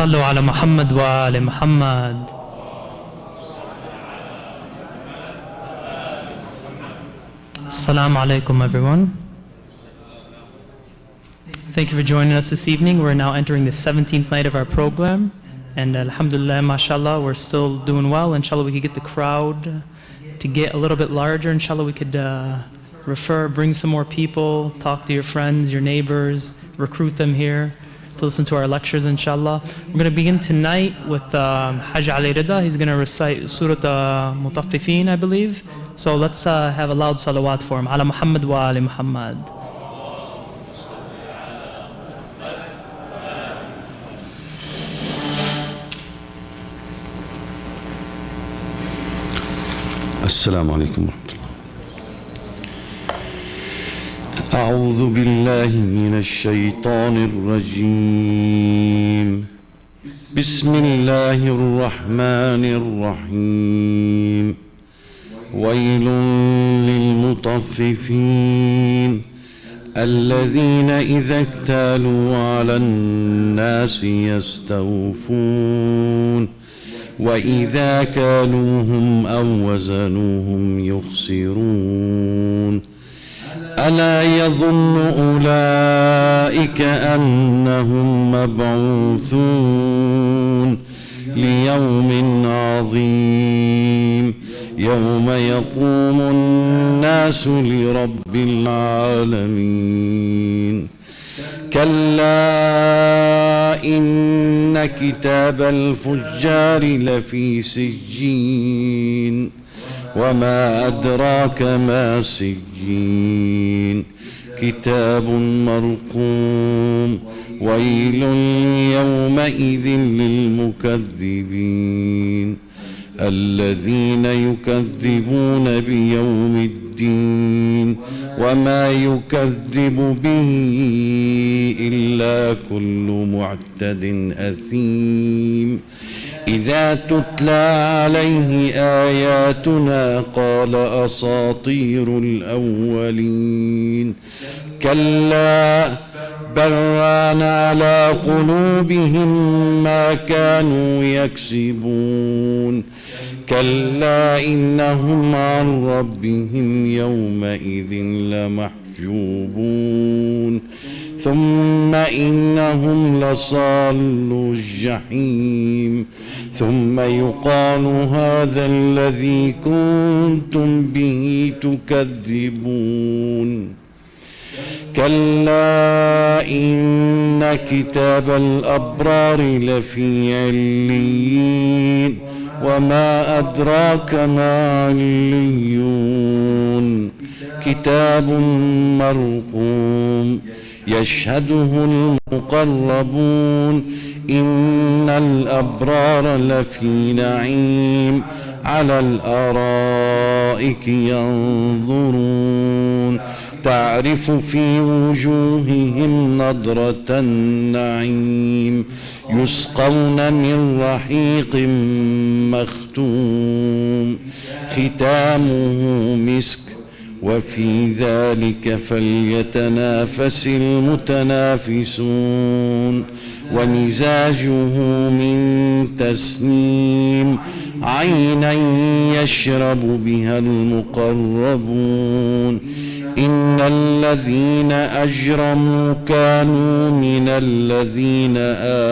صلوا على محمد وآل محمد. Assalamu alaikum, everyone. Thank you for joining us this evening. We're now entering the 17th night of our program. And alhamdulillah, mashallah, we're still doing well. Inshallah, we could get the crowd to get a little bit larger. Inshallah, we could bring some more people, talk to your friends, your neighbors, recruit them here to listen to our lectures, inshallah. We're going to begin tonight with Hajj Ali Rida. He's going to recite Surah Mutaffifin, I believe. So let's have a loud salawat for him. Ala Muhammad wa Ali Muhammad. السلام عليكم ورحمة الله. أعوذ بالله من الشيطان الرجيم. بسم الله الرحمن الرحيم. ويل للمطففين الذين إذا اكتالوا على الناس يستوفون وإذا كالوهم أو وزنوهم يخسرون. ألا يظن أولئك كأنهم مبعوثون ليوم عظيم يوم يقوم الناس لرب العالمين. كلا إن كتاب الفجار لفي سجين وما أدراك ما سجين كتاب مرقوم ويل يومئذ للمكذبين الذين يكذبون بيوم الدين وما يكذب به إلا كل معتد أثيم إذا تتلى عليه آياتنا قال أساطير الأولين كلا بل ران على قلوبهم ما كانوا يكسبون كلا إنهم عن ربهم يومئذ لمحجوبون ثم إنهم لصالو الجحيم ثم يقال هذا الذي كنتم به تكذبون كلا إن كتاب الأبرار لفي عليين وما أدراك ما عليون كتاب مرقوم يشهده المقربون إن الأبرار لفي نعيم على الأرائك ينظرون تعرف في وجوههم نضرة النعيم يسقون من رحيق مختوم ختامه مسك وفي ذلك فليتنافس المتنافسون ومزاجه من تسنيم عينا يشرب بها المقربون إن الذين أجرموا كانوا من الذين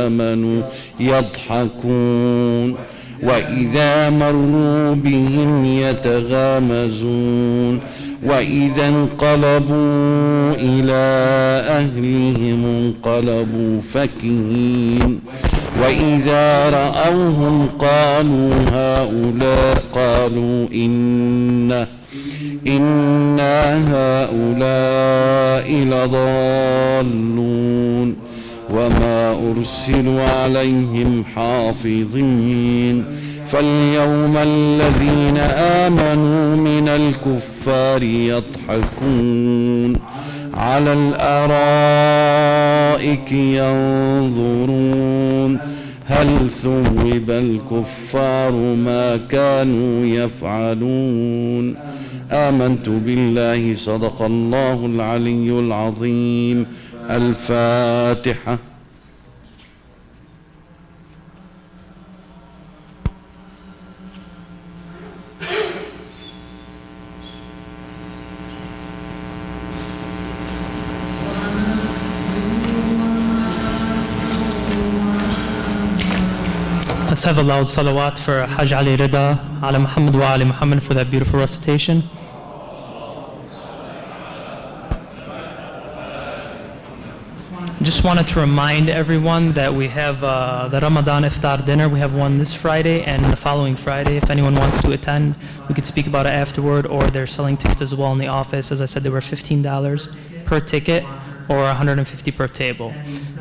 آمنوا يضحكون وإذا مروا بهم يتغامزون وإذا انقلبوا إلى أهلهم انقلبوا فكهين وإذا رأوهم قالوا إنا هؤلاء لضالون وما أرسلوا عليهم حافظين فاليوم الذين آمنوا من الكفار يضحكون على الأرائك ينظرون هل ثوب الكفار ما كانوا يفعلون آمنت بالله صدق الله العلي العظيم. الفاتحة. Let's have a loud salawat for Hajj Ali Rida, ala Muhammad wa ali Muhammad for that beautiful recitation. Just wanted to remind everyone that we have the Ramadan iftar dinner. We have one this Friday and the following Friday. If anyone wants to attend, we could speak about it afterward, or they're selling tickets as well in the office. As I said, they were $15 per ticket or $150 per table.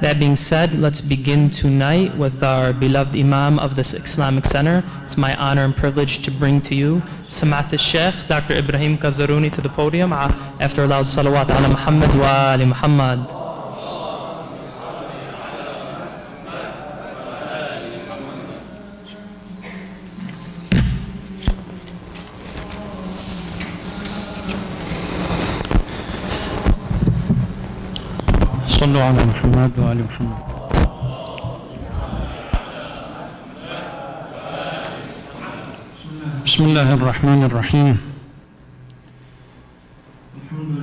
That being said, let's begin tonight with our beloved Imam of this Islamic Center. It's my honor and privilege to bring to you Samat al-Sheikh, Dr. Ibrahim Kazaruni, to the podium after a loud salawat ala Muhammad wa ali Muhammad. صلوا على محمد وآل محمد. بسم الله الرحمن الرحيم.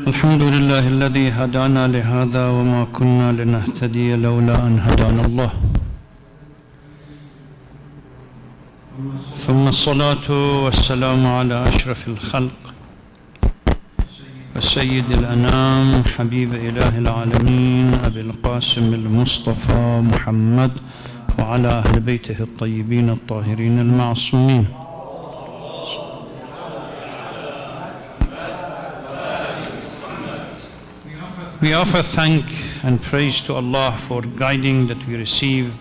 الحمد لله لله الذي هدانا لهذا وما كنا لنهتدي لولا أن هدانا الله ثم الصلاة والسلام على أشرف الخلق وسيد الأنام حبيب إله العالمين أبي القاسم المصطفى محمد وعلى أهل بيته الطيبين الطاهرين المعصومين. We offer thank and praise to Allah for guiding that we receive,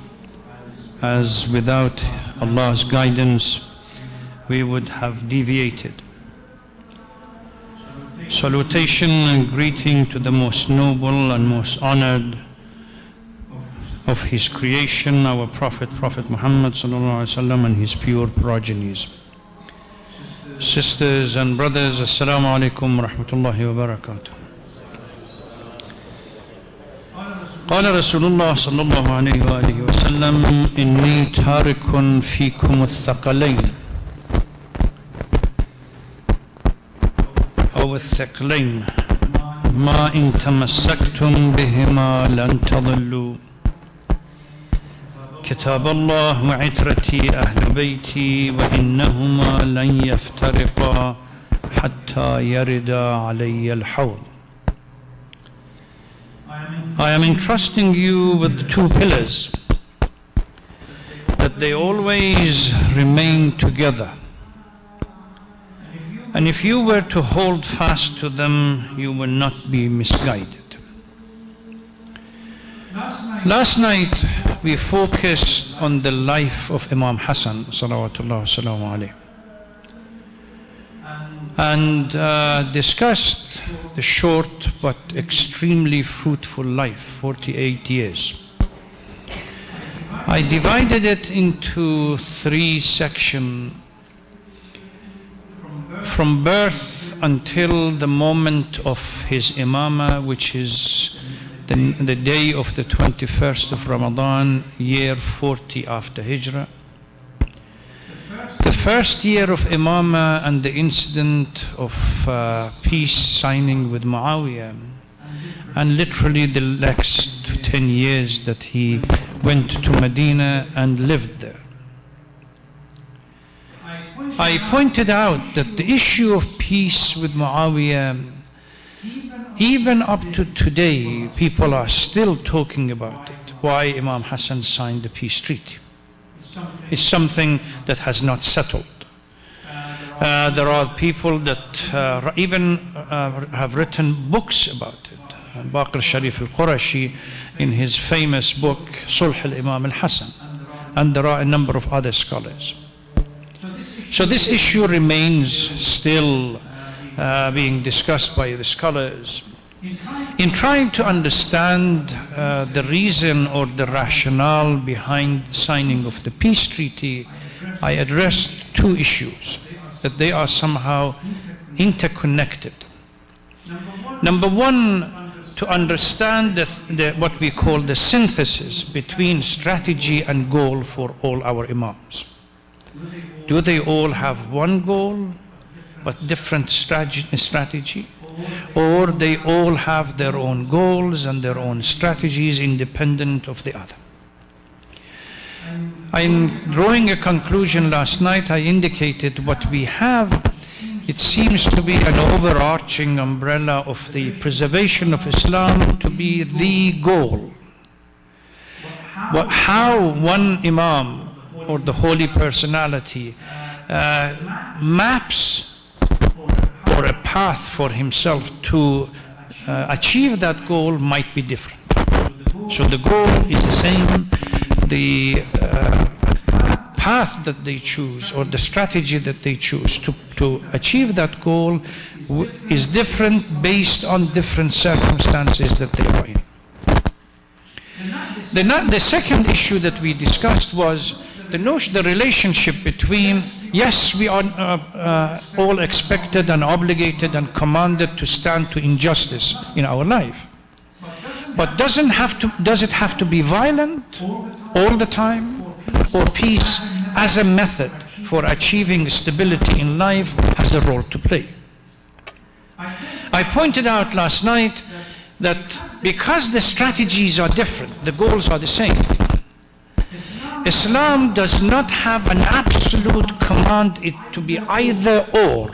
as without Allah's guidance we would have deviated. Salutation and greeting to the most noble and most honored of his creation, our Prophet Muhammad sallallahu alaihi wasallam, and his pure progenies. Sisters and brothers, assalamu alaikum wa rahmatullahi wa barakatuh. قال رسول الله صلى الله عليه وآله وسلم إني تارك فيكم الثقلين أو الثقلين ما إن تمسكتم بهما لن تضلوا كتاب الله وعترتي أهل بيتي وإنهما لن يفترقا حتى يردا علي الحوض. I am entrusting you with the two pillars, that they always remain together. And if you were to hold fast to them, you will not be misguided. Last night we focused on the life of Imam Hassan salawatullah salamu alayhi, and discussed the short but extremely fruitful life, 48 years. I divided it into three sections: from birth until the moment of his imamah, which is the day of the 21st of Ramadan, year 40 after Hijrah. The first year of imamah and the incident of peace signing with Muawiyah, and literally the next 10 years that he went to Medina and lived there. I pointed out that the issue of peace with Muawiyah, even up to today, people are still talking about it. Why Imam Hassan signed the peace treaty. It's something that has not settled. There are people that even have written books about it. Baqir Sharif al-Qurashi in his famous book Sulh al-Imam al-Hassan, and there are a number of other scholars. So this issue remains still being discussed by the scholars. In trying to understand the reason or the rationale behind the signing of the peace treaty, I addressed two issues, that they are somehow interconnected. Number one, to understand what we call the synthesis between strategy and goal for all our imams. Do they all have one goal but different strategy? Or they all have their own goals and their own strategies independent of the other? In drawing a conclusion last night, I indicated what we have, it seems to be an overarching umbrella of the preservation of Islam to be the goal. How one imam or the holy personality maps or a path for himself to achieve that goal might be different. So the goal is the same, the path that they choose or the strategy that they choose to achieve that goal is different based on different circumstances that they are in. The second issue that we discussed was the relationship between, yes, we are all expected and obligated and commanded to stand to injustice in our life. But does it have to be violent all the time? Or peace as a method for achieving stability in life has a role to play? I pointed out last night that because the strategies are different, the goals are the same. Islam does not have an absolute command it to be either or.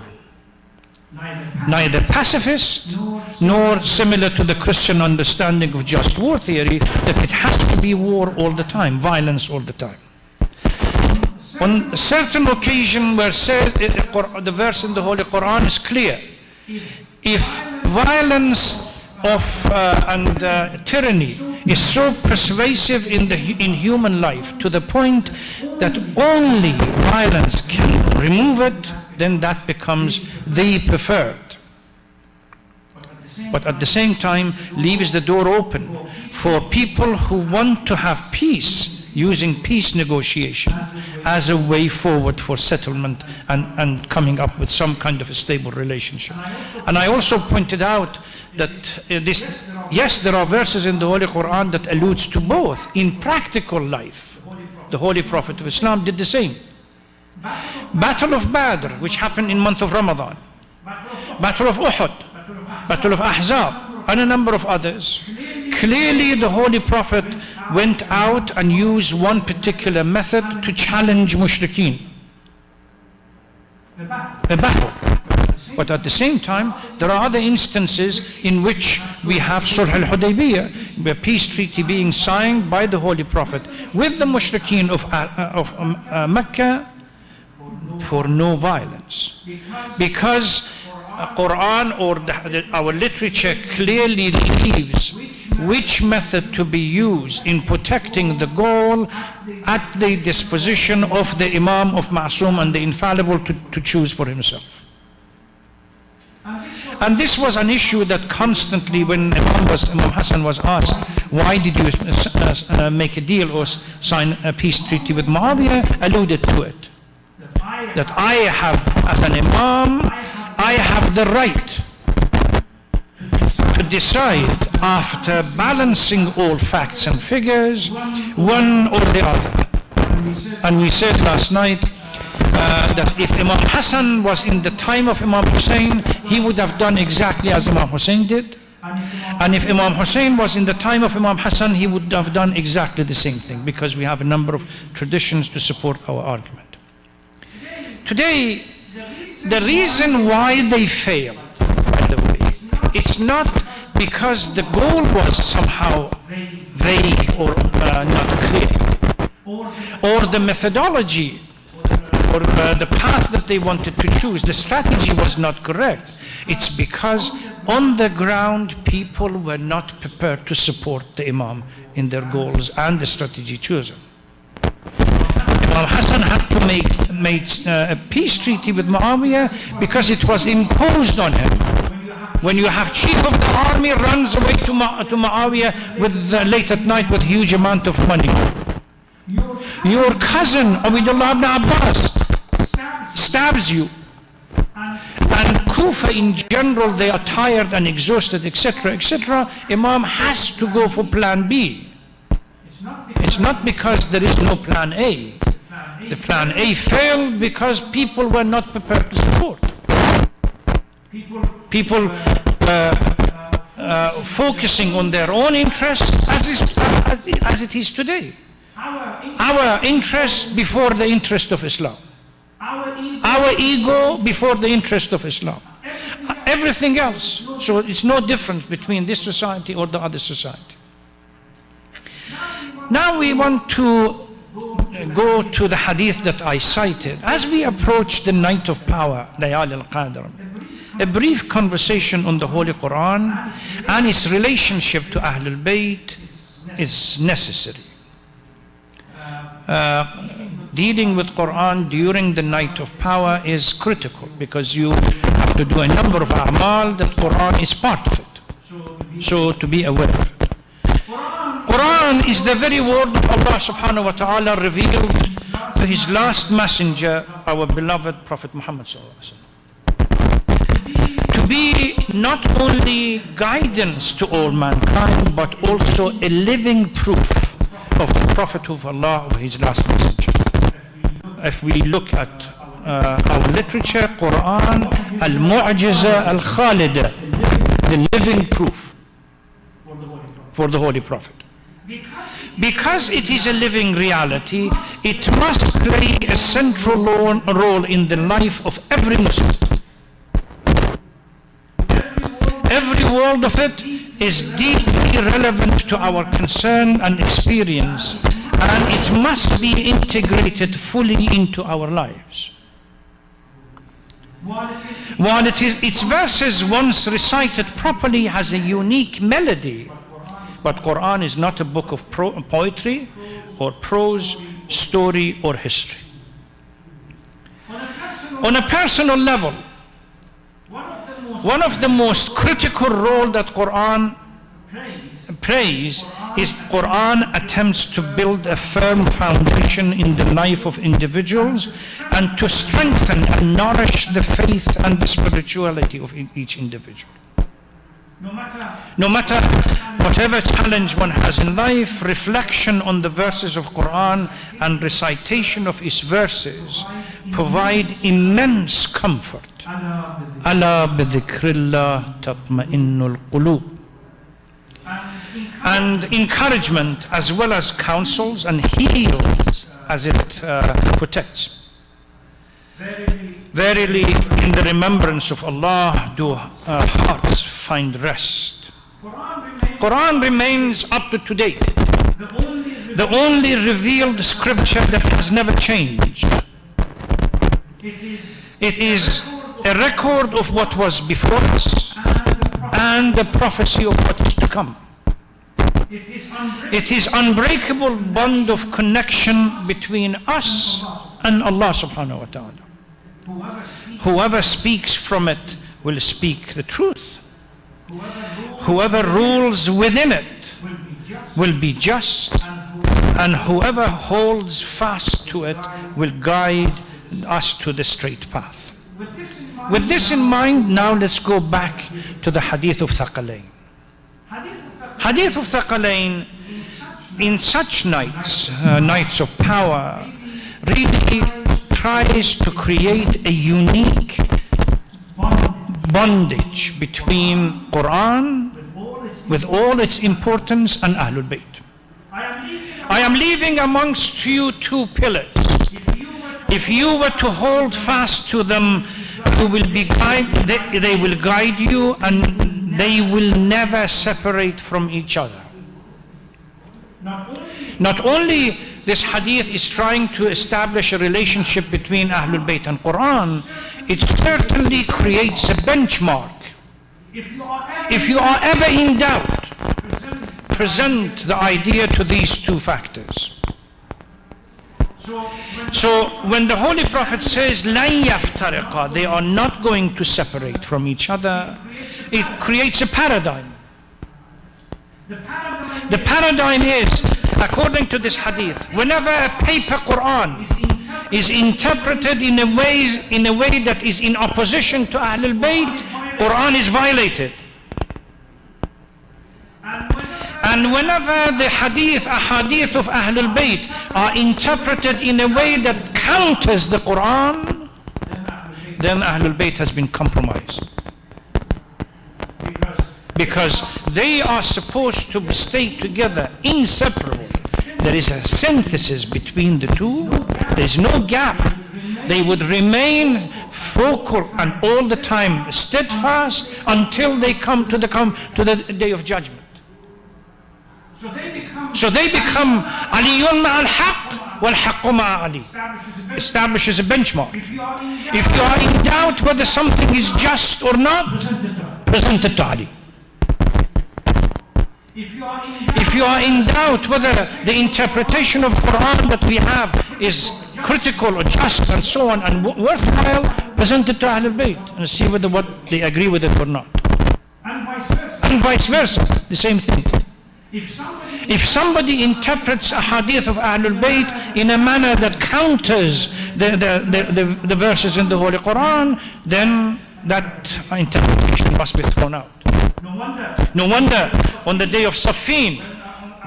Neither pacifist nor similar to the Christian understanding of just war theory that it has to be war all the time, violence all the time. On a certain occasion where the verse in the Holy Quran is clear, if violence and tyranny is so pervasive in human life to the point that only violence can remove it, then that becomes the preferred. But at the same time leaves the door open for people who want to have peace, using peace negotiation as a way forward for settlement and coming up with some kind of a stable relationship. And I also pointed out that yes, there are verses in the Holy Quran that alludes to both. In practical life, the Holy Prophet of Islam did the same. Battle of Badr, which happened in month of Ramadan, Battle of Uhud, Battle of Ahzab, and a number of others. Clearly the Holy Prophet went out and used one particular method to challenge mushrikeen. A battle. But at the same time, there are other instances in which we have Sulh al-Hudaybiyah, a peace treaty being signed by the Holy Prophet with the mushrikeen of Mecca for no violence. Because Quran or our literature clearly leaves which method to be used in protecting the goal at the disposition of the Imam of Ma'soom and the infallible to choose for himself. And this was an issue that constantly, when Imam Hassan was asked, why did you make a deal or sign a peace treaty with Muawiyah, alluded to it. That I have, as an Imam, I have the right to decide after balancing all facts and figures, one or the other. And we said last night that if Imam Hassan was in the time of Imam Hussein, he would have done exactly as Imam Hussein did. And if Imam Hussein was in the time of Imam Hassan, he would have done exactly the same thing, because we have a number of traditions to support our argument. Today, the reason why they failed, by the way, it's not because the goal was somehow vague or not clear, or the methodology or the path that they wanted to choose, the strategy was not correct. It's because on the ground people were not prepared to support the Imam in their goals and the strategy chosen. Imam Hassan had to make a peace treaty with Muawiyah because it was imposed on him. When you have chief of the army runs away to Muawiyah late at night with huge amount of money. Your cousin Ubaydullah ibn Abbas stabs you. And Kufa in general, they are tired and exhausted, etc., etc. Imam has to go for plan B. It's not because there is no plan A. The plan A failed because people were not prepared to support. People focusing on their own interests, as it is today. Our interest before the interest of Islam. Our ego before the interest of Islam. Everything else. So it's no difference between this society or the other society. Now we want to go to the hadith that I cited. As we approach the night of power, Layal al-Qadr, a brief conversation on the Holy Quran and its relationship to Ahlul Bayt is necessary. Dealing with Quran during the night of power is critical because you have to do a number of a'mal that Quran is part of it. So to be aware of it. Quran is the very word of Allah subhanahu wa ta'ala revealed to his last messenger, our beloved Prophet Muhammad sallallahu alaihi wasallam. To be not only guidance to all mankind, but also a living proof of the Prophet of Allah, of his last messenger. If we look at our literature, Quran, al-Mu'jiza al-Khalida, the living proof for the Holy Prophet. Because it is a living reality, it must play a central role in the life of every Muslim. Every word of it is deeply relevant to our concern and experience, and it must be integrated fully into our lives. While its verses, once recited properly, has a unique melody, but Quran is not a book of poetry or prose, story or history. On a personal level, one of the most critical role that Quran plays is Quran attempts to build a firm foundation in the life of individuals and to strengthen and nourish the faith and the spirituality of each individual. No matter whatever challenge one has in life, reflection on the verses of Quran and recitation of its verses provide immense comfort. Ala bi dhikrillah tatma'innul qulub. And encouragement, as well as counsels, and heals as it protects. Verily, in the remembrance of Allah do hearts find rest. Quran remains up to today the only revealed scripture that has never changed. It is a record of what was before us and the prophecy of what is to come. It is unbreakable bond of connection between us and Allah subhanahu wa ta'ala. Whoever speaks from it will speak the truth. Whoever rules within it will be just, and whoever holds fast to it will guide us to the straight path. With this in mind, now let's go back to the Hadith of Thaqalain. Hadith of Thaqalain, in such nights, nights of power, really tries to create a unique bondage between Quran, with all its importance, and Ahlul Bayt. I am leaving amongst you two pillars. If you were to hold fast to them, they will guide you, and they will never separate from each other. Not only this hadith is trying to establish a relationship between Ahlul Bayt and Quran, it certainly creates a benchmark. If you are ever in doubt, present the idea to these two factors. So when the Holy Prophet says لَن يَفْتَرِقَا, they are not going to separate from each other, it creates a paradigm. The paradigm is, according to this hadith, whenever a paper Quran is interpreted in a way that is in opposition to Ahlul Bayt, Quran is violated. And whenever the ahadith of Ahlul Bayt are interpreted in a way that counters the Quran, then Ahlul Bayt has been compromised. Because they are supposed to stay together, inseparable. There is a synthesis between the two. There is no gap. They would remain focal and all the time steadfast until they come to the day of judgment. So they become Aliyun ma'al haqq wal haqqu ma'a Ali. Establishes a benchmark. If you are in doubt whether something is just or not, present it to Ali. If you are in doubt whether the interpretation of Quran that we have is critical or just and so on and worthwhile, present it to Ahlul Bayt and see whether what they agree with it or not. And vice versa, the same thing. If somebody interprets a hadith of Ahlul Bayt in a manner that counters the verses in the Holy Quran, then that interpretation must be thrown out. No wonder on the day of Saffin,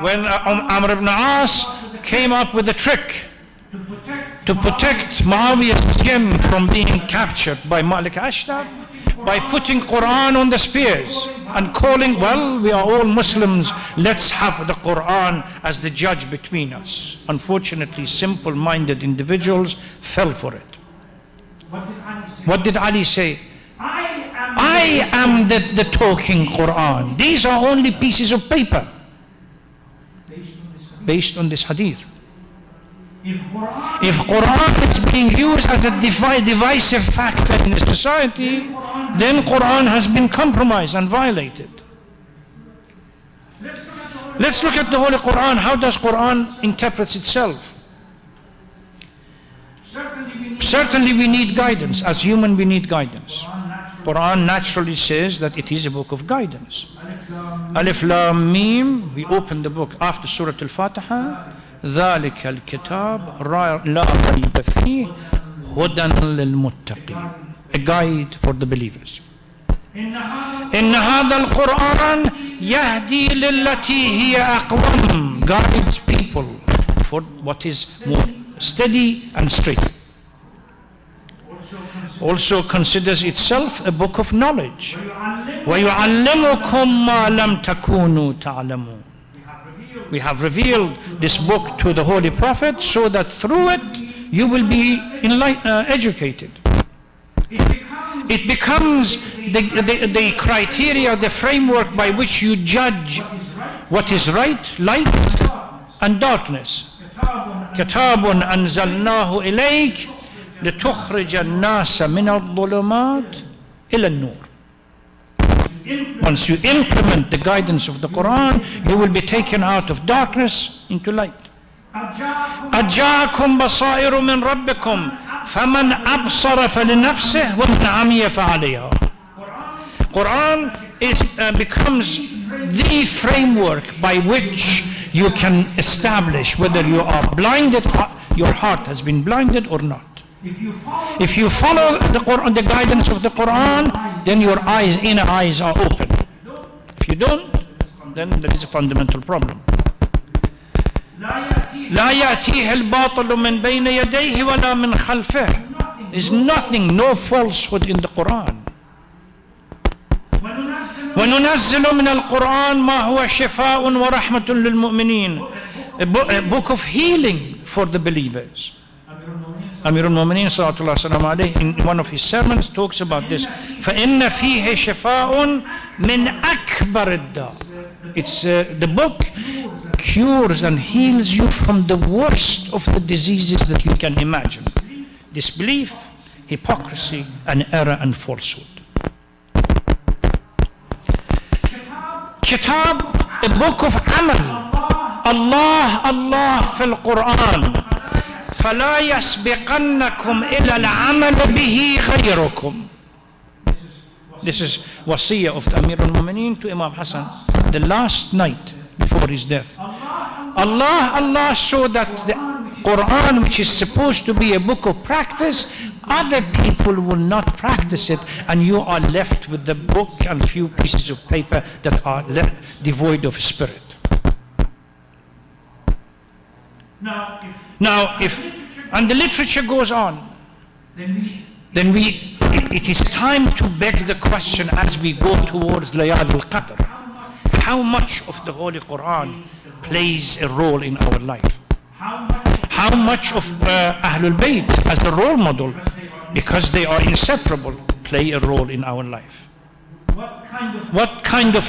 when Amr ibn As came up with a trick to protect Muawiyah's skin from being captured by Malik Ashtar, by putting Quran on the spears and calling, well, we are all Muslims, let's have the Quran as the judge between us. Unfortunately, simple-minded individuals fell for it. What did Ali say? I am the talking Quran. These are only pieces of paper based on this hadith. If Quran is being used as a divisive factor in a society, then Quran has been compromised and violated. Let's look at the Holy Quran. How does Quran interpret itself? Certainly we need guidance. As human, we need guidance. Quran naturally says that it is a book of guidance. Alif Lam Mim, we open the book after Surah Al-Fatiha. ذلك الكتاب لا ريب فيه هدى للمتقين. A guide for the believers. إن هذا القرآن يهدي للتي هي أقوم. Guides people for what is more steady and straight. Also considers itself a book of knowledge. ويعلمكم ما لم تكونوا تعلمون. We have revealed this book to the Holy Prophet so that through it you will be educated. It becomes the criteria, the framework by which you judge what is right, light, and darkness. كتاب أنزلناه إليك لتخرج الناس من الظلمات إلى النور. Once you implement the guidance of the Quran, you will be taken out of darkness into light. أجاكم بصائر من ربكم فمن أبصر فلنفسه ومن عمي فعليها. Quran becomes the framework by which you can establish whether you are blinded, your heart has been blinded or not. If you follow the Quran, the guidance of the Quran, then your inner eyes are open. If you don't, then there is a fundamental problem. لا يأتيه الباطل من بين يديه ولا من خلفه. There's nothing, no falsehood in the Quran. وننزل من القرآن ما هو شفاء ورحمة للمؤمنين. A book of healing for the believers. Amir al-Mu'mineen sallallahu alaihi wasallam in one of his sermons talks about this. فإن فيه شفاء من أكبر الداء. It's the book cures and heals you from the worst of the diseases that you can imagine: disbelief, hypocrisy, and error and falsehood. Kitab, a book of amal. Allah في القرآن. فلا يسبقنكم إلى العمل به غيركم. This is wasiyah of the Amir al-Mu'mineen to Imam Hassan the last night before his death. Allah so that the Quran, which is supposed to be a book of practice, other people will not practice it, and you are left with the book and few pieces of paper that are devoid of spirit. Now, and the literature goes on, then it is time to beg the question as we go towards Layal al-Qadr. How much of the Holy Quran plays a role in our life? How much of Ahlul Bayt as a role model, because they are inseparable, play a role in our life? What kind of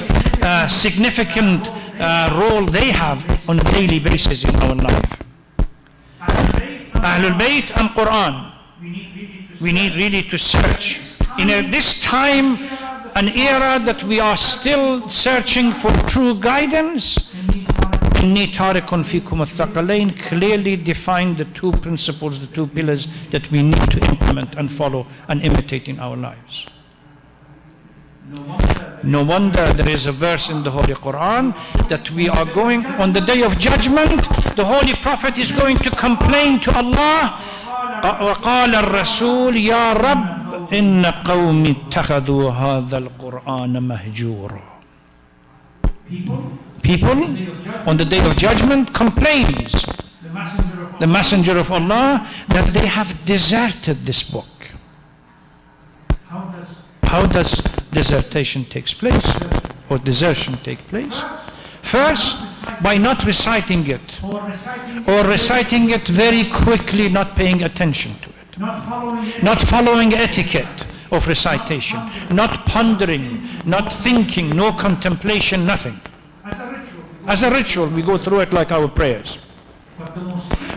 significant role they have on a daily basis in our life? Ahlul Bayt and Quran. We need really to search. In this time, an era that we are still searching for true guidance, إِنِّي تَارِكٌ فِيكُمُ الثَّقَلَيْنِ clearly define the two principles, the two pillars that we need to implement and follow and imitate in our lives. No wonder there is a verse in the Holy Quran that we are going, on the day of judgment, the Holy Prophet is going to complain to Allah, وَقَالَ الرَّسُولُ يَا رَبِّ إِنَّ قَوْمِ اتَّخَذُوا هَذَا الْقُرْآنَ مَهْجُورًا. People on the day of judgment complains, the Messenger of Allah, that they have deserted this book. how does desertion take place? Or desertion take place? First, by not reciting it, or reciting it very quickly, not paying attention to it, not following etiquette of recitation, not pondering, not thinking, no contemplation, nothing. As a ritual, we go through it like our prayers.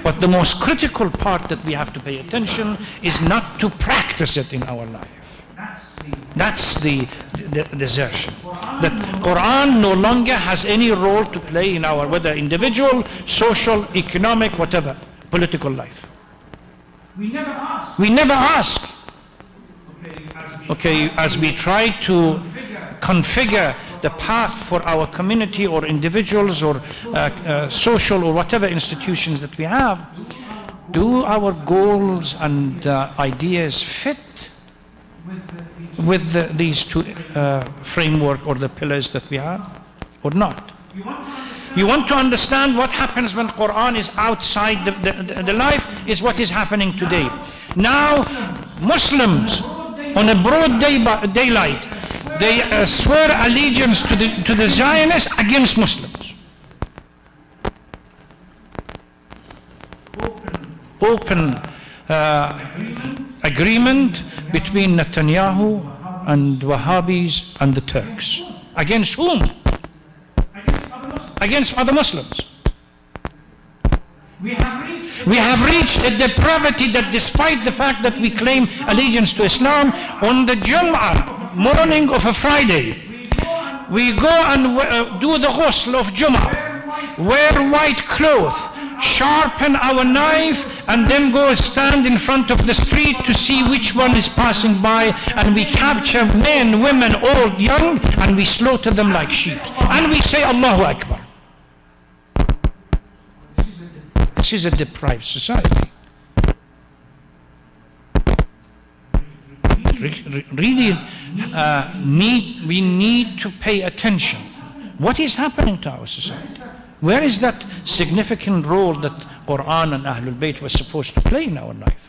But the most critical part that we have to pay attention is not to practice it in our life. That's the desertion. That Quran no longer has any role to play in our, whether individual, social, economic, whatever, political life. We never ask. Okay, as we try to configure the path for our community or individuals or social or whatever institutions that we have, do our goals and ideas fit with these two framework or the pillars that we have, or not? You want to understand what happens when Quran is outside the life, is what is happening today. Now, Muslims, on a broad daylight, they swear allegiance to the Zionists against Muslims. Open agreement between Netanyahu and Wahhabis and the Turks. Against whom? Against other Muslims. We have reached a depravity that despite the fact that we claim allegiance to Islam, on the Jum'ah, morning of a Friday, we go and do the ghusl of Jum'ah, wear white clothes, sharpen our knife, and then go stand in front of the street to see which one is passing by, and we capture men, women, old, young, and we slaughter them like sheep. And we say Allahu Akbar. This is a deprived society. Really, we need to pay attention. What is happening to our society? Where is that significant role that Quran and Ahlul Bayt was supposed to play in our life?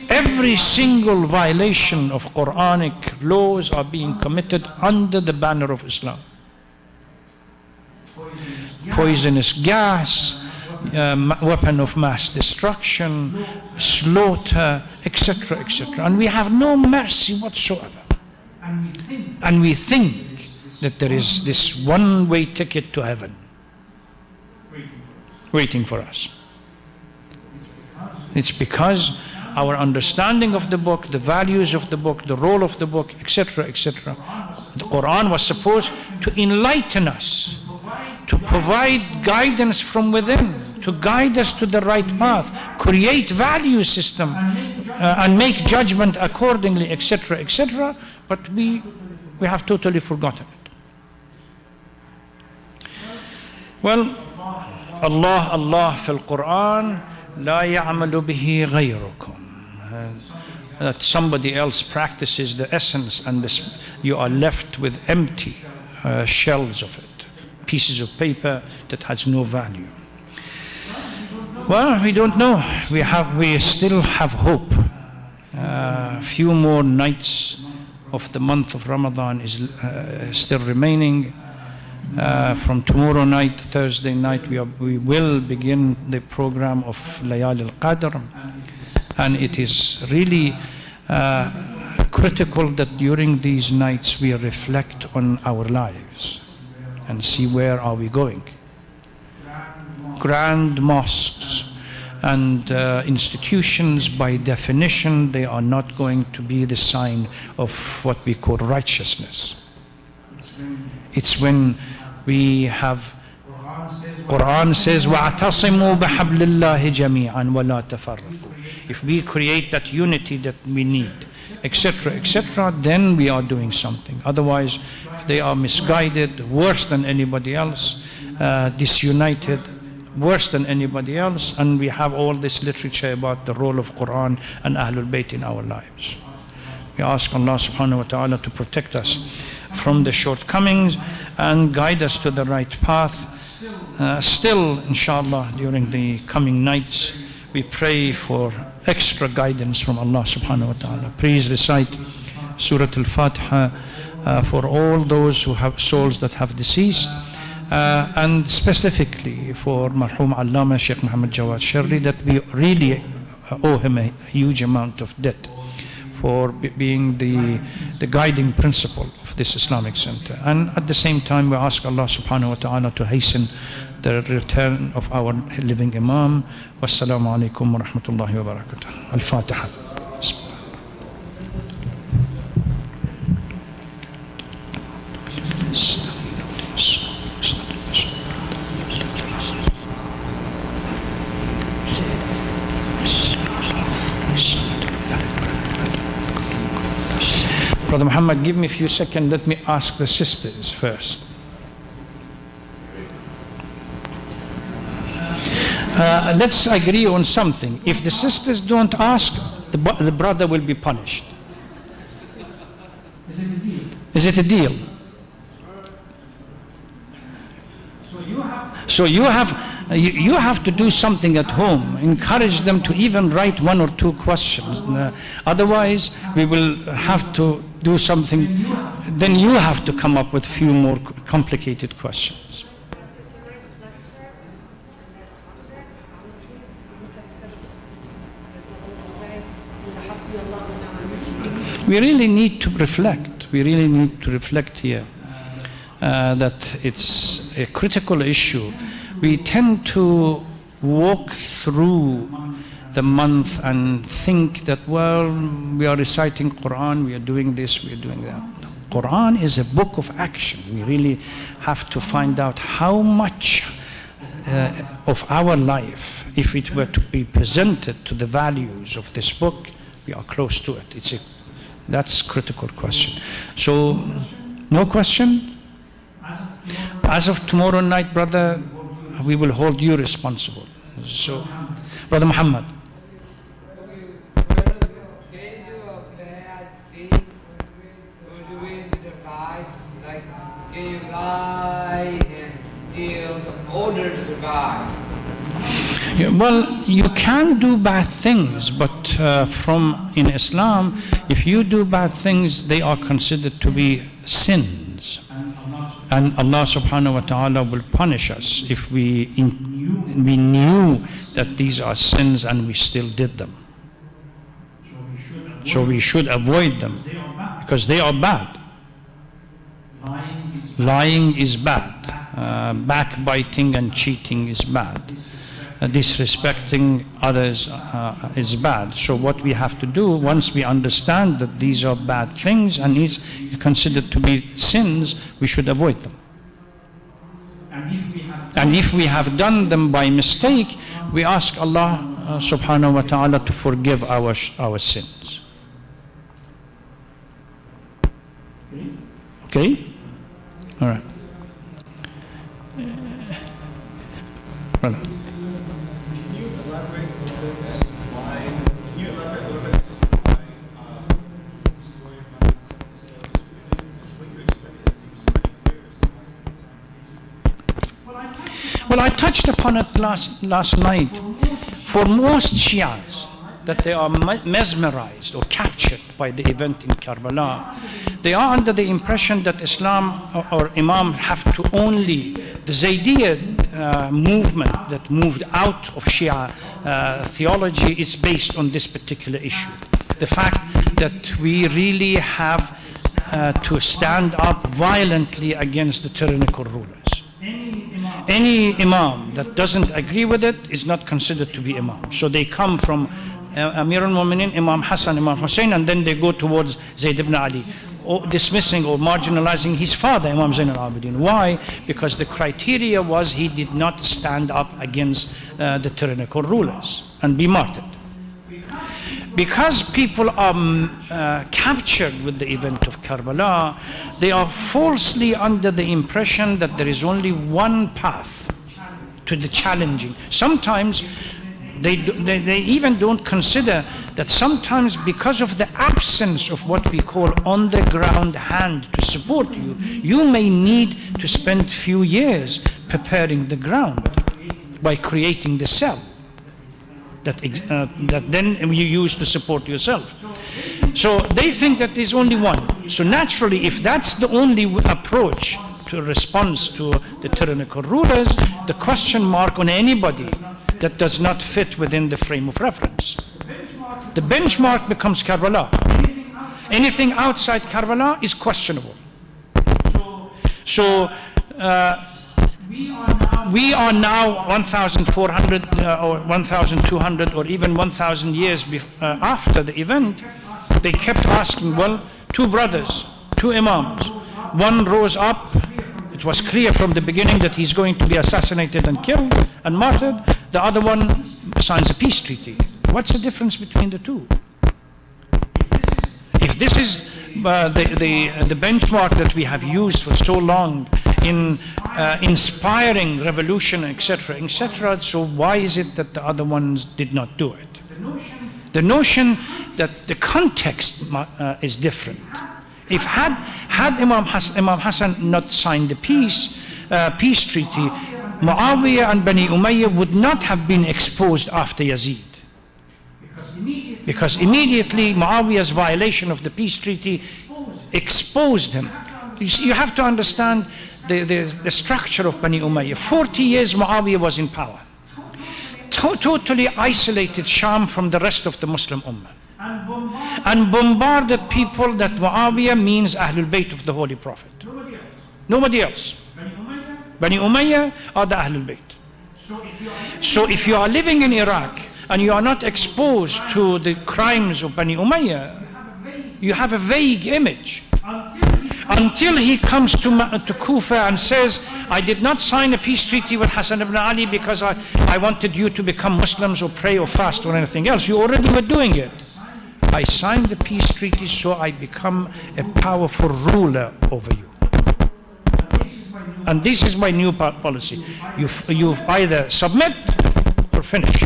Every single violation of Quranic laws are being committed under the banner of Islam. Poisonous gas, weapon of mass destruction, slaughter, etc., etc. And we have no mercy whatsoever. And we think that there is this one-way ticket to heaven waiting for us. It's because our understanding of the book, the values of the book, the role of the book, etc., etc. The Quran was supposed to enlighten us, to provide guidance from within, to guide us to the right path, create value system, and make judgment accordingly, etc., etc. But we have totally forgotten it. Well, Allah fil Quran, la ya'malu bihi ghayrukum. That somebody else practices the essence, and this, you are left with empty shells of it, pieces of paper that has no value. Well, we don't know. We still have hope. A few more nights of the month of Ramadan is still remaining. From tomorrow night, Thursday night, we will begin the program of Layal al-Qadr, and it is really critical that during these nights we reflect on our lives and see where are we going. Grand mosques and institutions, by definition, they are not going to be the sign of what we call righteousness. It's when we have, Quran says, وَاعْتَصِمُوا بِحَبْلِ اللَّهِ جَمِيعًا وَلَا تَفَرَّقُوا. If we create that unity that we need, etc., etc., then we are doing something. Otherwise, they are misguided, worse than anybody else, disunited, worse than anybody else, and we have all this literature about the role of Quran and Ahlul Bayt in our lives. We ask Allah subhanahu wa ta'ala to protect us from the shortcomings and guide us to the right path. Still, inshallah, during the coming nights, we pray for extra guidance from Allah subhanahu wa ta'ala. Please recite Surah Al-Fatiha for all those who have souls that have deceased, and specifically for Marhum Allama Sheikh Muhammad Jawad Sharri, that we really owe him a huge amount of debt for being the guiding principle of this Islamic center. And at the same time, we ask Allah subhanahu wa ta'ala to hasten the return of our living Imam. Wassalamu alaikum wa rahmatullahi wa barakatuh. Al-Fatiha. Brother Muhammad, give me a few seconds. Let me ask the sisters first. Let's agree on something. If the sisters don't ask, the brother will be punished. Is it a deal? So you have to do something at home. Encourage them to even write one or two questions. Otherwise, we will have to do something. Then you have to come up with a few more complicated questions. We really need to reflect. We really need to reflect here that it's a critical issue. We tend to walk through the month and think that, well, we are reciting Quran, we are doing this, we are doing that. Quran is a book of action. We really have to find out how much of our life, if it were to be presented to the values of this book, we are close to it. That's a critical question. So, no question? As of tomorrow night, brother, we will hold you responsible. So, Brother Muhammad. Can you do a bad thing or do it to survive? Like, can you lie and steal in order to survive? Yeah, well, you can do bad things, but in Islam, if you do bad things, they are considered to be sins. And Allah subhanahu wa ta'ala will punish us if we knew that these are sins and we still did them. So we should avoid them because they are bad. Lying is bad. Backbiting and cheating is bad. Disrespecting others is bad. So what we have to do, once we understand that these are bad things and is considered to be sins, we should avoid them. And if we have done them by mistake, we ask Allah subhanahu wa ta'ala to forgive our sins. Okay? All right. Brother. Well, I touched upon it last night. For most Shias, that they are mesmerized or captured by the event in Karbala, they are under the impression that Islam or Imam have to only, the Zaydiyya movement that moved out of Shia theology is based on this particular issue. The fact that we really have to stand up violently against the tyrannical rulers. Any Imam that doesn't agree with it is not considered to be Imam. So they come from Amir al-Mu'minin, Imam Hassan, Imam Hussein, and then they go towards Zayd ibn Ali, or dismissing or marginalizing his father, Imam Zain al-Abidin. Why? Because the criteria was he did not stand up against the tyrannical rulers and be martyred. Because people are captured with the event of Karbala, they are falsely under the impression that there is only one path to the challenging. Sometimes they even don't consider that sometimes because of the absence of what we call on-the-ground hand to support you, you may need to spend few years preparing the ground by creating the cell. that then you use to support yourself. So they think that there's only one. So naturally, if that's the only approach to response to the tyrannical rulers, the question mark on anybody that does not fit within the frame of reference. The benchmark becomes Karbala. Anything outside Karbala is questionable. So we are now 1,400 or 1,200 or even 1,000 years after the event. They kept asking, well, two brothers, two imams. One rose up. It was clear from the beginning that he's going to be assassinated and killed and martyred. The other one signs a peace treaty. What's the difference between the two? If this is the benchmark that we have used for so long in inspiring revolution, etc., so why is it that the other ones did not do it? The notion that the context is different. If had Imam Hassan not signed the peace treaty, Muawiyah and Bani Umayyah would not have been exposed after Yazid. Because immediately Muawiyah's violation of the peace treaty exposed him. You have to understand the structure of Bani Umayyah. 40 years Muawiyah was in power. Totally isolated Sham from the rest of the Muslim Ummah. And bombarded people that Muawiyah means Ahlul Bayt of the Holy Prophet. Nobody else. Bani Umayyah are the Ahlul Bayt. So if you are living in Iraq and you are not exposed to the crimes of Bani Umayyah, you have a vague image. Until he comes to Kufa and says, I did not sign a peace treaty with Hassan ibn Ali because I wanted you to become Muslims or pray or fast or anything else. You already were doing it. I signed the peace treaty so I become a powerful ruler over you. And this is my new policy. You either submit or finish.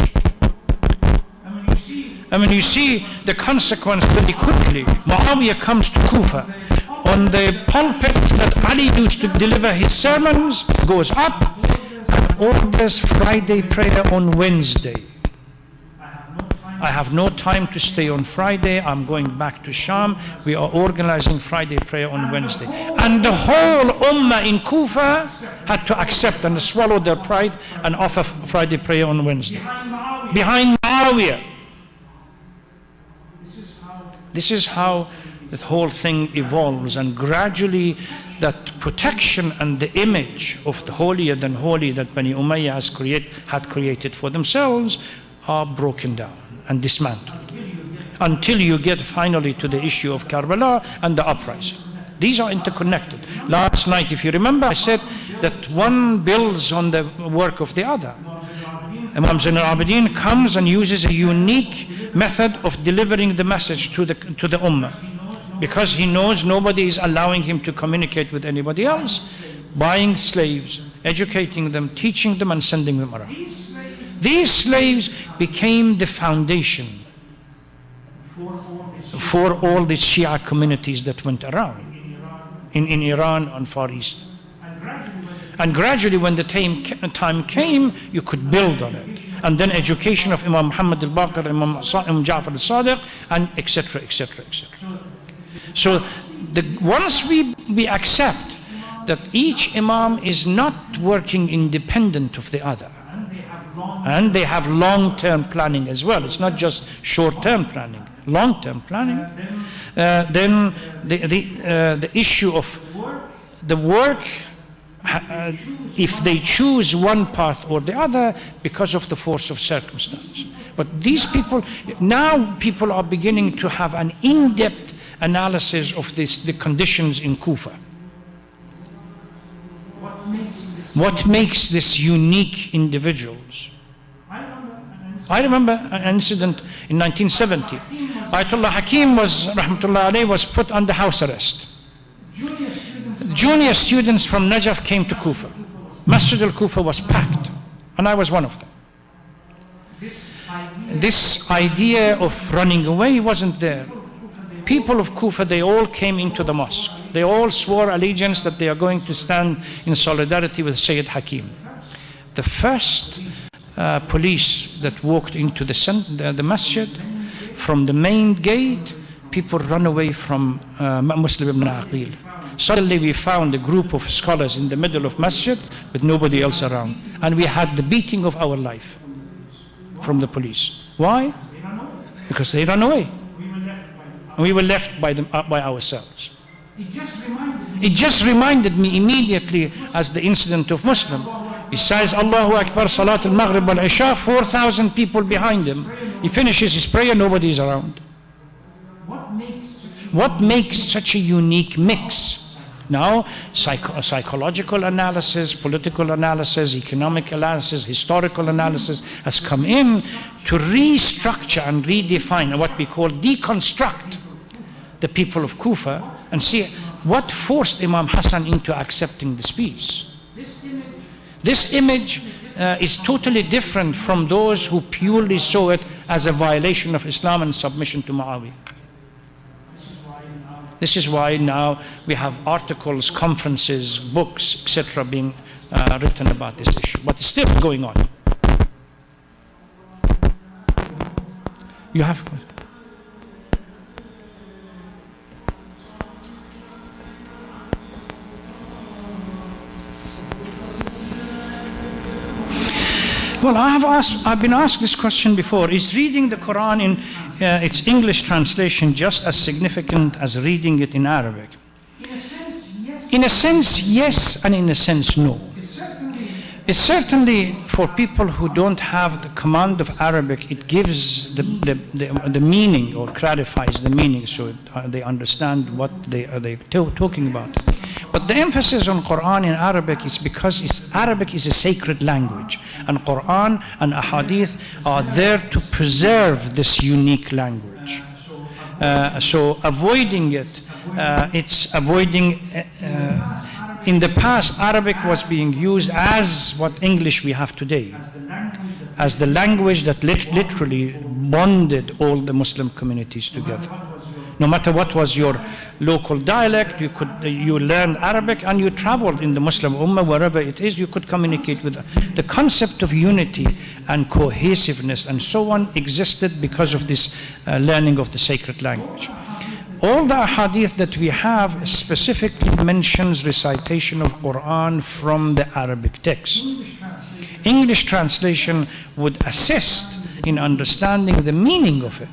I mean, you see the consequence very quickly. Muawiyah comes to Kufa. On the pulpit that Ali used to deliver his sermons, goes up and orders Friday prayer on Wednesday. I have no time to stay on Friday. I'm going back to Sham. We are organizing Friday prayer on Wednesday. And the whole Ummah in Kufa had to accept and swallow their pride and offer Friday prayer on Wednesday. Behind Muawiyah. This is how the whole thing evolves, and gradually that protection and the image of the holier than holy that Bani Umayyah had created for themselves are broken down and dismantled until you get finally to the issue of Karbala and the uprising. These are interconnected. Last night, if you remember, I said that one builds on the work of the other. Imam Zain al-Abidin comes and uses a unique method of delivering the message to the Ummah, because he knows nobody is allowing him to communicate with anybody else, buying slaves, educating them, teaching them, and sending them around. These slaves became the foundation for all the Shia communities that went around in Iran and Far East. And gradually, when the time came, you could build on it. And then education of Imam Muhammad al-Baqir, Imam Ja'far al-Sadiq, and etc., etc., etc. So once we accept that each Imam is not working independent of the other, and they have long-term planning as well, it's not just short-term planning, long-term planning, then the issue of the work, if they choose one path or the other because of the force of circumstance. But these people, now people are beginning to have an in-depth analysis of the conditions in Kufa. What makes this unique individuals? I remember an incident in 1970. Ayatollah Hakim rahmatullah alayhi, was put under house arrest. Junior students from Najaf came to Kufa. Masjid al-Kufa was packed, and I was one of them. This idea of running away wasn't there. People of Kufa, they all came into the mosque. They all swore allegiance that they are going to stand in solidarity with Sayyid Hakim. The first police that walked into the masjid. From the main gate, people run away from Muslim ibn Aqil. Suddenly we found a group of scholars in the middle of masjid with nobody else around. And we had the beating of our life from the police. Why? Because they ran away. And we were left by ourselves. It just reminded me immediately as the incident of Muslim. He says, Allahu Akbar, Salat al-Maghrib wal-Isha, 4,000 people behind him. He finishes his prayer, nobody is around. What makes such a unique mix? Now, psychological analysis, political analysis, economic analysis, historical analysis has come in to restructure and redefine what we call deconstruct the people of Kufa and see what forced Imam Hassan into accepting this peace. This image is totally different from those who purely saw it as a violation of Islam and submission to Muawiyah. This is why now we have articles, conferences, books, etc. being written about this issue. But it's still going on. You have... Well, I've been asked this question before. Is reading the Quran in its English translation just as significant as reading it in Arabic? In a sense, yes, and in a sense, no. It's certainly for people who don't have the command of Arabic, it gives the meaning or clarifies the meaning so they understand what they're talking about. But the emphasis on Quran in Arabic is because Arabic is a sacred language, and Quran and Ahadith are there to preserve this unique language. So avoiding it, it's avoiding. In the past, Arabic was being used as what English we have today, as the language that literally bonded all the Muslim communities together. No matter what was your local dialect, you learned Arabic and you traveled in the Muslim Ummah, wherever it is, you could communicate with them. The concept of unity and cohesiveness and so on existed because of this learning of the sacred language. All the ahadith that we have specifically mentions recitation of Quran from the Arabic text. English translation would assist in understanding the meaning of it,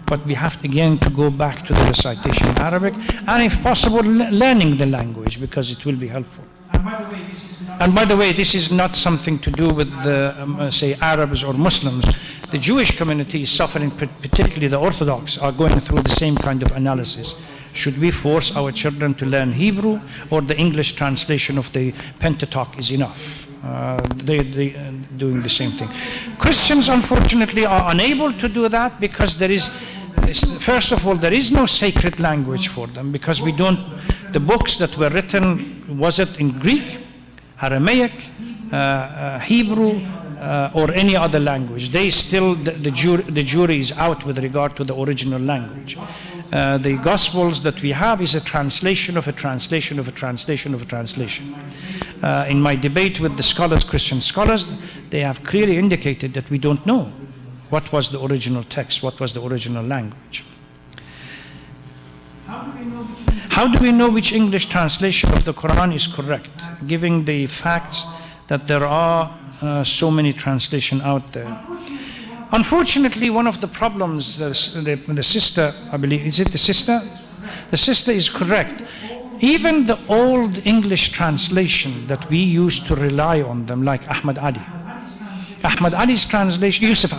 but we have again to go back to the recitation in Arabic, and if possible learning the language, because it will be helpful. And by the way, this is not something to do with the, say, Arabs or Muslims. The Jewish community is suffering, particularly the Orthodox, are going through the same kind of analysis. Should we force our children to learn Hebrew, or the English translation of the Pentateuch is enough? They're doing the same thing. Christians, unfortunately, are unable to do that because there is, first of all, there is no sacred language for them, because we don't, the books that were written, was it in Greek, Aramaic, Hebrew, or any other language? They still, the jury is out with regard to the original language. The Gospels that we have is a translation of a translation of a translation of a translation. In my debate with the scholars, Christian scholars, they have clearly indicated that we don't know what was the original text, what was the original language. How do we know which English translation of the Quran is correct, given the facts that there are so many translations out there? Unfortunately, one of the problems, the sister, I believe, is it the sister? The sister is correct. Even the old English translation that we used to rely on them, like Ahmad Ali's translation, Yusuf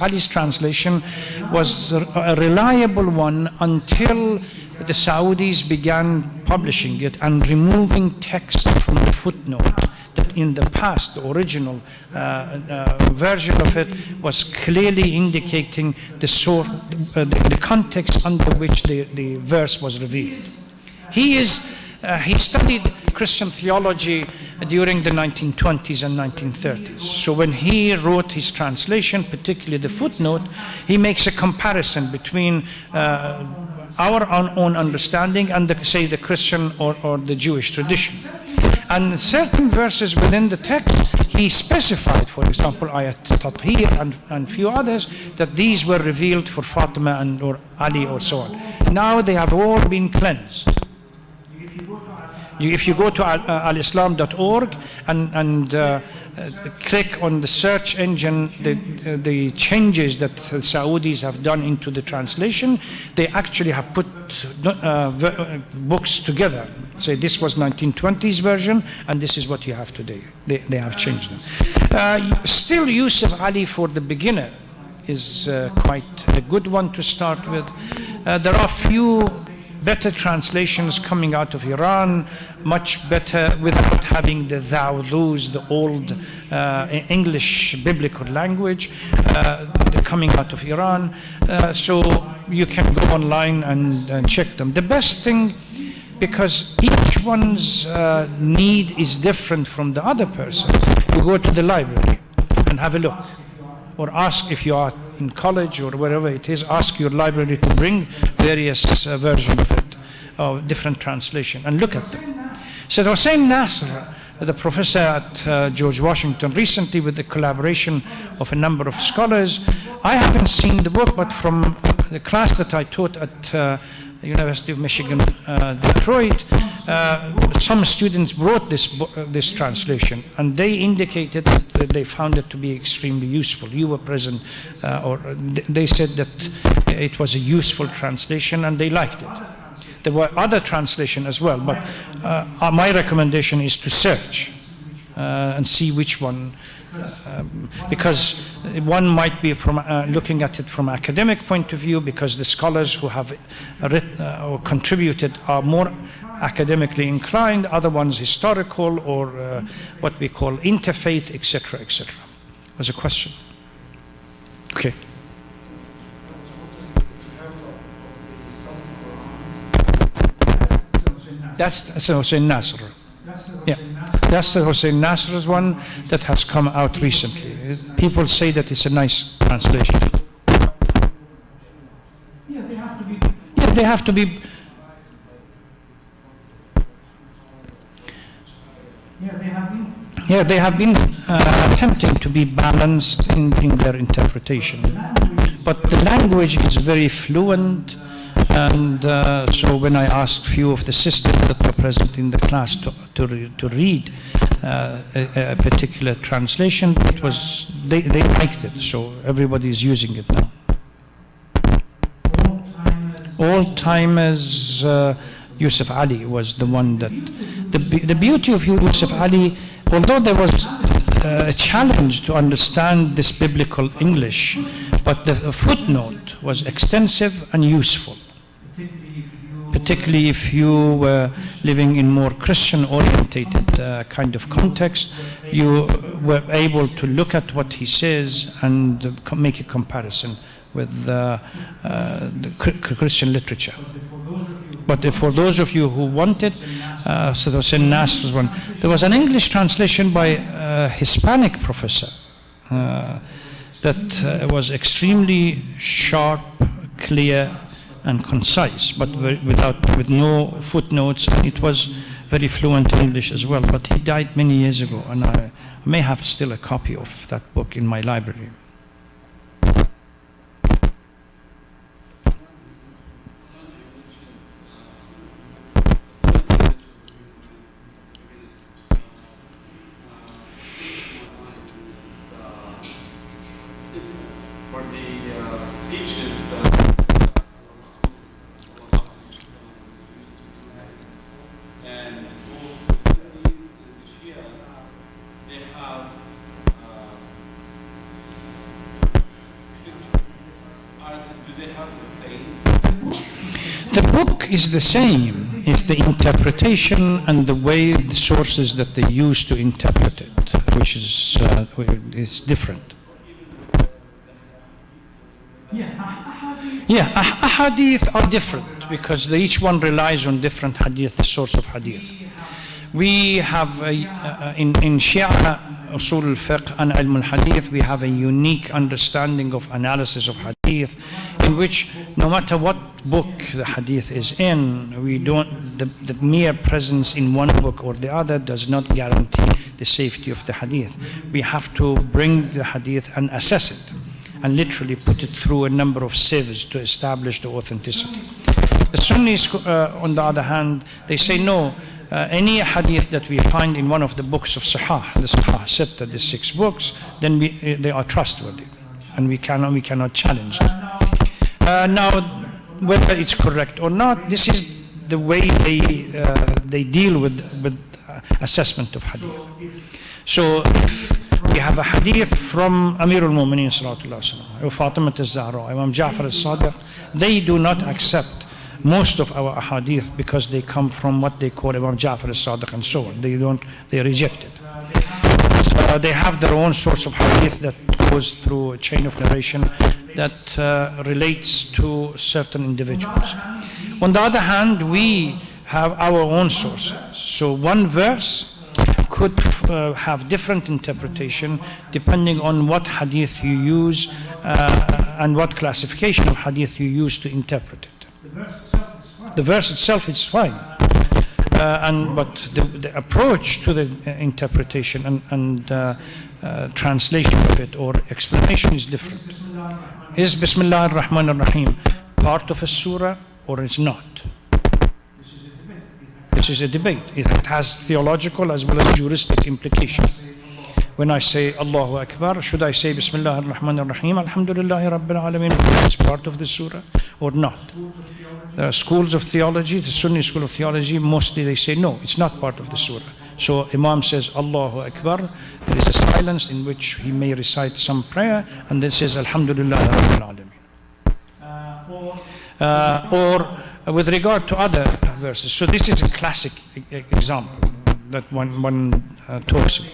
Ali's translation was a reliable one until the Saudis began publishing it and removing text from the footnote. That in the past, the original version of it was clearly indicating the context under which the verse was revealed. He studied Christian theology during the 1920s and 1930s. So when he wrote his translation, particularly the footnote, he makes a comparison between our own understanding and say the Christian or the Jewish tradition. And certain verses within the text, he specified, for example, ayat tathir and few others, that these were revealed for Fatima and or Ali or so on. Now they have all been cleansed. If you go to alislam.org and click on the search engine, the changes that the Saudis have done into the translation, they actually have put books together. Say this was 1920s version, and this is what you have today. They have changed them. Still, Yusuf Ali for the beginner is quite a good one to start with. There are few better translations coming out of Iran, much better without having the thou, those, the old English biblical language coming out of Iran. So you can go online and check them. The best thing, because each one's need is different from the other person, you go to the library and have a look. Or ask, if you are in college or wherever it is, ask your library to bring various versions of it, different translation, and look at them. So Hossein Nasr, the professor at George Washington, recently with the collaboration of a number of scholars, I haven't seen the book, but from the class that I taught at University of Michigan, Detroit, some students brought this translation, and they indicated that they found it to be extremely useful. You were present, or they said that it was a useful translation, and they liked it. There were other translations as well, but my recommendation is to search and see which one, because one might be from looking at it from an academic point of view, because the scholars who have written or contributed are more academically inclined, other ones historical or what we call interfaith, etc., etc. Was a question? Okay. That's Hossein Nasr. Yeah, that's the Hossein Nasr's one that has come out recently. People say that it's a nice translation. Yeah, they have to be. Yeah, they have to be. Yeah, they have been attempting to be balanced in their interpretation. But the language is very fluent, and so when I asked few of the sisters that were present in the class to read a particular translation, it was they liked it, so everybody is using it now. All-timers, Yusuf Ali was the one that the beauty of Yusuf Ali, although there was a challenge to understand this biblical English, but the footnote was extensive and useful. Particularly if you were living in more Christian-orientated kind of context, you were able to look at what he says and make a comparison with the Christian literature. But for those of you who wanted, so there was Hossein Nasr's one. There was an English translation by a Hispanic professor that was extremely sharp, clear, and concise, but with no footnotes, and it was very fluent English as well. But he died many years ago, and I may have still a copy of that book in my library. For the speeches and both the Sunnis and the Shia, they have history. Do they have the same? The book is the same. It's the interpretation and the way, the sources that they use to interpret it, which is it's different. Yeah, ahadith are different because each one relies on different hadith, the source of hadith. We have in Shia Usul al-Fiqh and Ilm al-Hadith, we have a unique understanding of analysis of Hadith, in which no matter what book the Hadith is in, we don't, the mere presence in one book or the other does not guarantee the safety of the Hadith. We have to bring the Hadith and assess it, and literally put it through a number of sieves to establish the authenticity. The Sunnis, on the other hand, they say no. Any hadith that we find in one of the books of Sahih, the Sahih Sitta, the 6 books, then they are trustworthy, and we cannot challenge them. Now, whether it's correct or not, this is the way they deal with assessment of hadith. So if we have a hadith from Amir al-Mu'mineen sallallahu alaihi wasallam, or Fatima al-Zahra, Imam Ja'far al-Sadiq, they do not accept most of our ahadith because they come from what they call Imam Ja'far al-Sadiq and so on. They reject it. So they have their own source of hadith that goes through a chain of narration that relates to certain individuals. On the other hand, we have our own sources. So one verse could have different interpretation depending on what hadith you use and what classification of hadith you use to interpret it. The verse itself is fine, but the approach to the interpretation and translation of it or explanation is different. Is Bismillah ar-Rahman ar-Rahim part of a surah or is not? This is a debate. It has theological as well as juristic implication. When I say Allahu Akbar, should I say Bismillah ar-Rahman ar-Rahim, Alhamdulillahi Rabbil Alameen, it's part of the surah or not? There are schools of theology, the Sunni school of theology, mostly they say no, it's not part of the surah. So Imam says Allahu Akbar, there is a silence in which he may recite some prayer and then says Alhamdulillahi Rabbil Alameen. Or with regard to other verses. So this is a classic example that one talks about,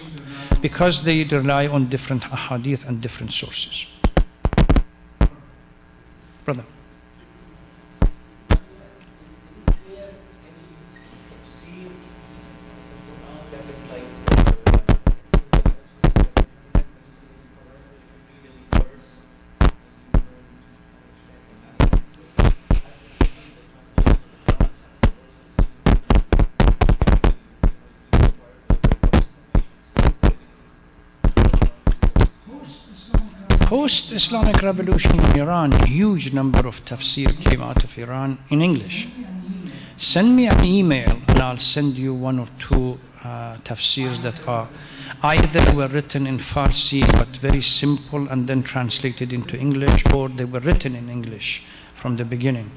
because they rely on different ahadith and different sources. Brother. Post-Islamic revolution in Iran, a huge number of tafsir came out of Iran in English. Send me an email and I'll send you 1 or 2 tafsirs that are either were written in Farsi but very simple and then translated into English, or they were written in English from the beginning.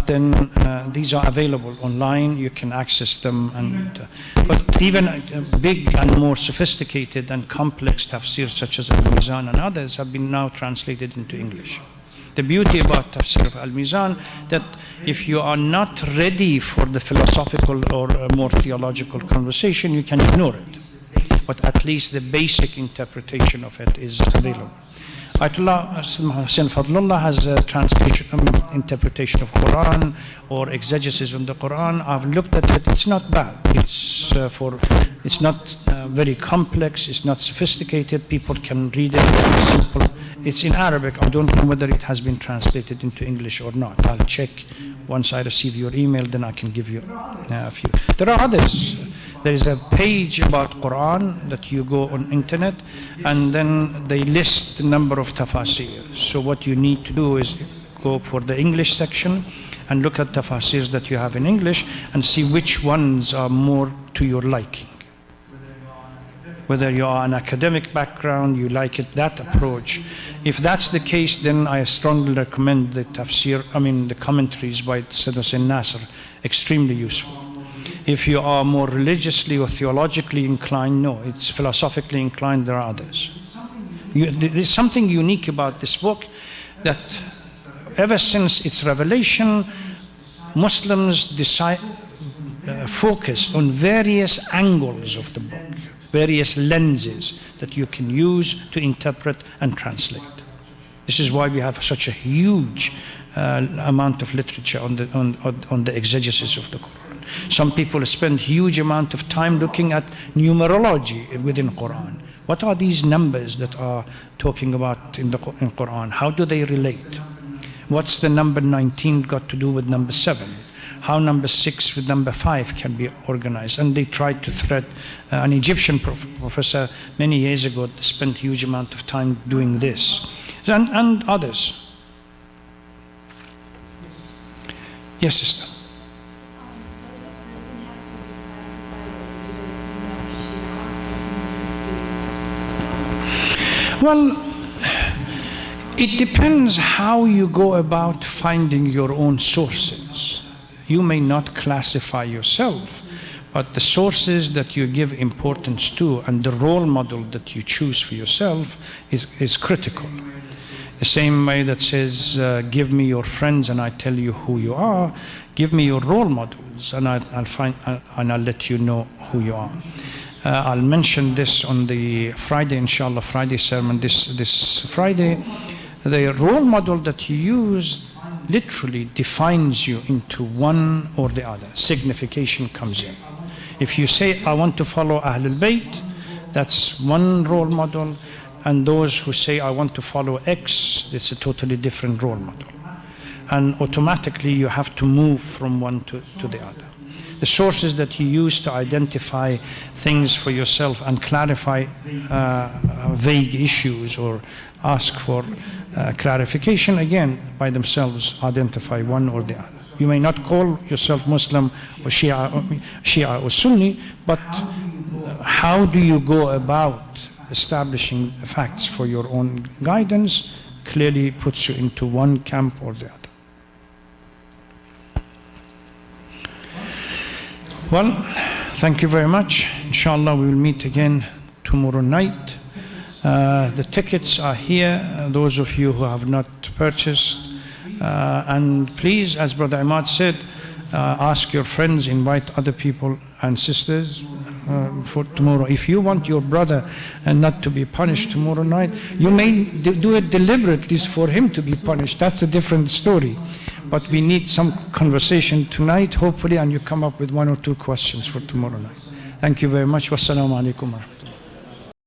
Then these are available online, you can access them, and but even big and more sophisticated and complex tafsirs such as Al-Mizan and others have been now translated into English. The beauty about tafsir of Al-Mizan, that if you are not ready for the philosophical or more theological conversation, you can ignore it, but at least the basic interpretation of it is available. Ayatollah Hussain Fadlullah has a translation, interpretation of Quran or exegesis on the Quran. I've looked at it. It's not bad. It's not very complex. It's not sophisticated. People can read it. It's simple. It's in Arabic. I don't know whether it has been translated into English or not. I'll check once I receive your email. Then I can give you a few. There are others. There is a page about Quran that you go on internet, and then they list the number of tafasir. So what you need to do is go for the English section and look at tafasirs that you have in English and see which ones are more to your liking. Whether you are an academic background, you like it, that approach. If that's the case, then I strongly recommend the the commentaries by Sayyid Hussain Nasr, extremely useful. If you are more religiously or theologically inclined, no. It's philosophically inclined, there are others. There's something unique about this book, that ever since its revelation, Muslims focused on various angles of the book, various lenses that you can use to interpret and translate. This is why we have such a huge amount of literature on the exegesis of the Quran. Some people spend huge amount of time looking at numerology within Quran. What are these numbers that are talking about in Quran? How do they relate? What's the number 19 got to do with number 7? How number 6 with number 5 can be organized? And they tried to thread an Egyptian professor many years ago spent huge amount of time doing this, and others. Yes, sister. Well, it depends how you go about finding your own sources. You may not classify yourself, but the sources that you give importance to and the role model that you choose for yourself is critical. The same way that says, give me your friends and I tell you who you are, give me your role models and I'll let you know who you are. I'll mention this on the Friday, inshallah, Friday sermon this Friday. The role model that you use literally defines you into one or the other. Signification comes in. If you say, I want to follow Ahlul Bayt, that's one role model. And those who say, I want to follow X, it's a totally different role model. And automatically you have to move from one to the other. The sources that you use to identify things for yourself and clarify vague issues or ask for clarification, again, by themselves identify one or the other. You may not call yourself Muslim or Shia or Sunni, but how do you go about establishing facts for your own guidance clearly puts you into one camp or the other. Well, thank you very much. Inshallah, we will meet again tomorrow night. The tickets are here, those of you who have not purchased. And please, as Brother Ahmad said, ask your friends, invite other people and sisters for tomorrow. If you want your brother not to be punished tomorrow night, you may do it deliberately for him to be punished. That's a different story. But we need some conversation tonight, hopefully, and you come up with 1 or 2 questions for tomorrow night. Thank you very much. Wassalamu alaikum.